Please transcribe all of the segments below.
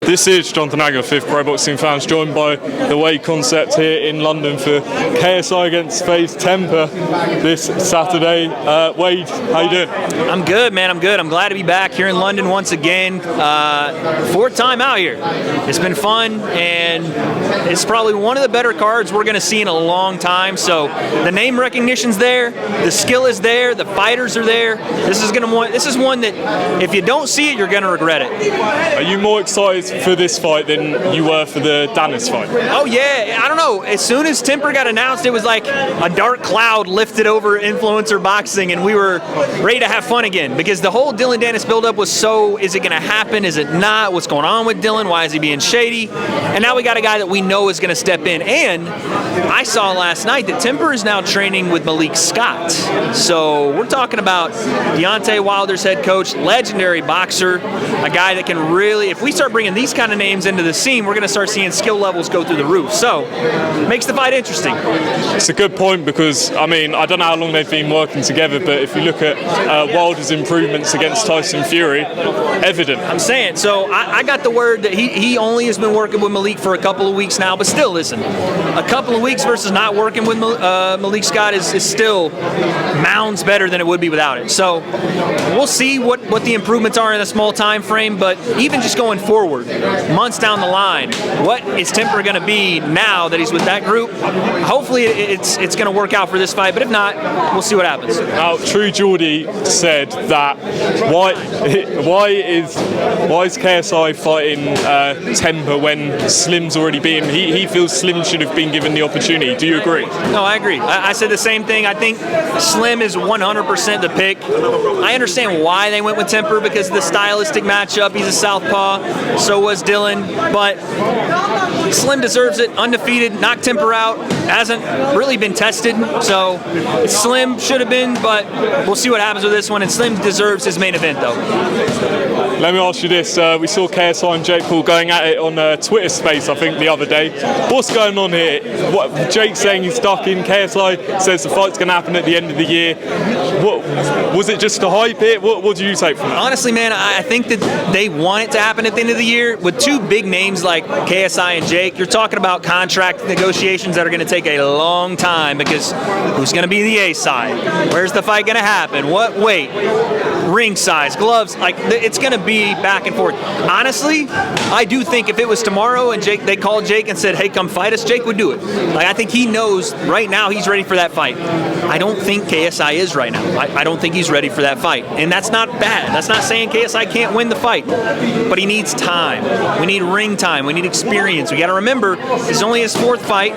This is Jonathan Agger, 5th Pro Boxing Fans, joined by the Wade Concept here in London for KSI against FaZe Temperrr this Saturday. Wade, how you doing? I'm good, man. I'm good. I'm glad to be back here in London once again. Fourth time out here. It's been fun, and it's probably one of the better cards we're going to see in a long time. So the name recognition's there, the skill is there, the fighters are there. This is one that if you don't see it, you're going to regret it. Are you more excited for this fight than you were for the Dennis fight? Oh yeah, I don't know. As soon as Temperrr got announced, it was like a dark cloud lifted over influencer boxing, and we were ready to have fun again, because the whole Dylan Dennis buildup was so, is it going to happen? Is it not? What's going on with Dylan? Why is he being shady? And now we got a guy that we know is going to step in. And I saw last night that Temperrr is now training with Malik Scott. So we're talking about Deontay Wilder's head coach, legendary boxer, a guy that can really, if we start bringing these kind of names into the scene, we're going to start seeing skill levels go through the roof. So makes the fight interesting. It's a good point, because I mean, I don't know how long they've been working together, but if you look at Wilder's improvements against Tyson Fury, evident. I'm saying, so I got the word that he only has been working with Malik for a couple of weeks now, but still, listen, a couple of weeks versus not working with Malik Scott is still mounds better than it would be without it. So we'll see what the improvements are in a small time frame, but even just going forward, months down the line, what is Temperrr going to be now that he's with that group? Hopefully it's going to work out for this fight, but if not, we'll see what happens. Now, True Geordie said that why is KSI fighting Temperrr when Slim's already beat him? He feels Slim should have been given the opportunity. Do you agree? No, I agree. I said the same thing. I think Slim is 100% the pick. I understand why they went with Temperrr, because of the stylistic matchup. He's a southpaw, so was Dylan, but Slim deserves it. Undefeated, knocked Temperrr out, hasn't really been tested, so Slim should have been, but we'll see what happens with this one, and Slim deserves his main event, though. Let me ask you this. We saw KSI and Jake Paul going at it on Twitter Space, I think, the other day. What's going on here? Jake's saying he's stuck in. KSI says the fight's going to happen at the end of the year. Was it just to hype it? What do you take from that? Honestly, man, I think that they want it to happen at the end of the year. With two big names like KSI and Jake, you're talking about contract negotiations that are going to take a long time, because who's going to be the A side? Where's the fight going to happen? What weight? Ring size, gloves, like it's going to be back and forth. Honestly, I do think if it was tomorrow and they called Jake and said, hey, come fight us, Jake would do it. Like, I think he knows right now he's ready for that fight. I don't think KSI is right now. I don't think he's ready for that fight. And that's not bad. That's not saying KSI can't win the fight. But he needs time. We need ring time. We need experience. We got to remember, this is only his 4th fight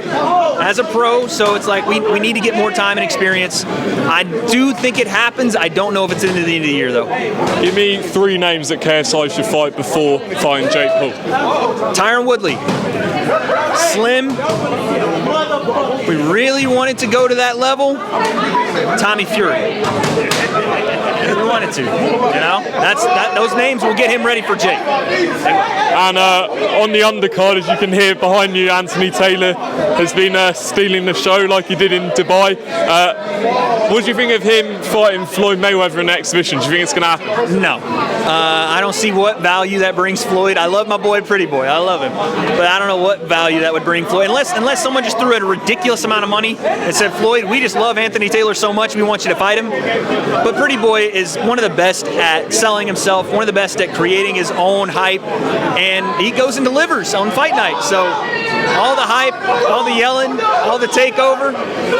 as a pro, so it's like we need to get more time and experience. I do think it happens. I don't know if it's into the end of the year, though. Give me 3 names that KSI should fight before fighting Jake Paul. Tyron Woodley. Slim. We really wanted to go to that level. Tommy Fury. We wanted to, you know. Those names will get him ready for Jake. And on the undercard, as you can hear behind you, Anthony Taylor has been stealing the show like he did in Dubai. What do you think of him fighting Floyd Mayweather in the exhibition? Do you think it's going to happen? No. I don't see what value that brings Floyd. I love my boy, Pretty Boy. I love him. But I don't know what value that would bring Floyd. Unless someone just threw a ridiculous amount of money and said, Floyd, we just love Anthony Taylor so much, we want you to fight him. But Pretty Boy is one of the best at selling himself, one of the best at creating his own hype, and he goes and delivers on fight night. So all the hype, all the yelling, all the takeover,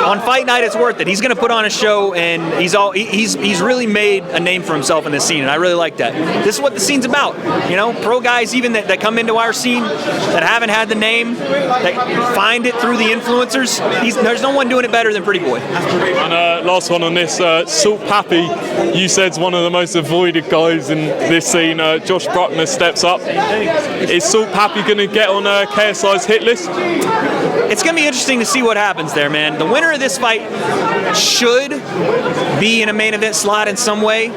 on fight night it's worth it. He's going to put on a show, and he's really made a name for himself in this scene, and I really like that. This is what the scene's about. You know, pro guys even that come into our scene that haven't had the name, that find it through the influencers, there's no one doing it better than Pretty Boy. And last one on this, Salt Papi, you said, is one of the most avoided guys in this scene. Josh Bruckner steps up. Is Salt Papi going to get on KSI's hit list? It's going to be interesting to see what happens there, man. The winner of this fight should be in a main event slot in some way.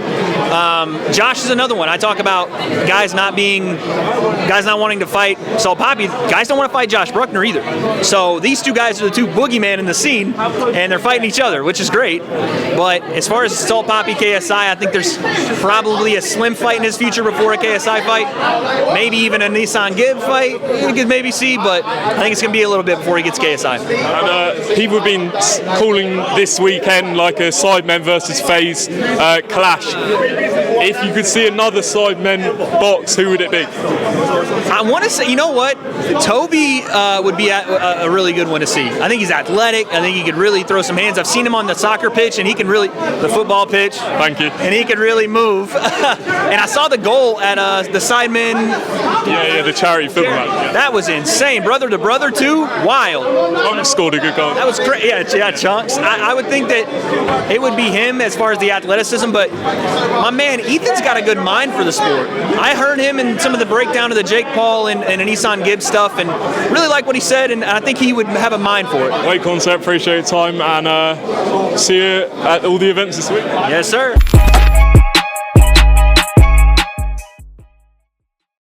Josh is another one. I talk about guys not wanting to fight Salt Papi. Guys don't want to fight Josh Bruckner either. So these two guys guys are the two boogeymen in the scene, and they're fighting each other, which is great. But as far as Salt Papi KSI, I think there's probably a slim fight in his future before a KSI fight. Maybe even a Nissan Gibb fight you could maybe see, but I think it's going to be a little bit before he gets KSI. And people have been calling this weekend like a Sidemen versus FaZe clash. If you could see another Sidemen box, who would it be? I want to say, you know what? Toby would be a really good one to see. I think he's athletic. I think he could really throw some hands. I've seen him on the soccer pitch, and he can really, the football pitch. Thank you. And he could really move. And I saw the goal at the Sidemen. Yeah, the charity football match. Yeah. That was insane. Brother to brother, too. Wild. Chunks scored a good goal. That was great. Yeah, Chunks. I would think that it would be him as far as the athleticism, but my man, Ethan's got a good mind for the sport. I heard him in some of the breakdown of the Jake Paul and Nissan Gibb stuff, and really like what he said, and I think he would have a mind for it. Great concept, appreciate your time, and see you at all the events this week. Yes, sir.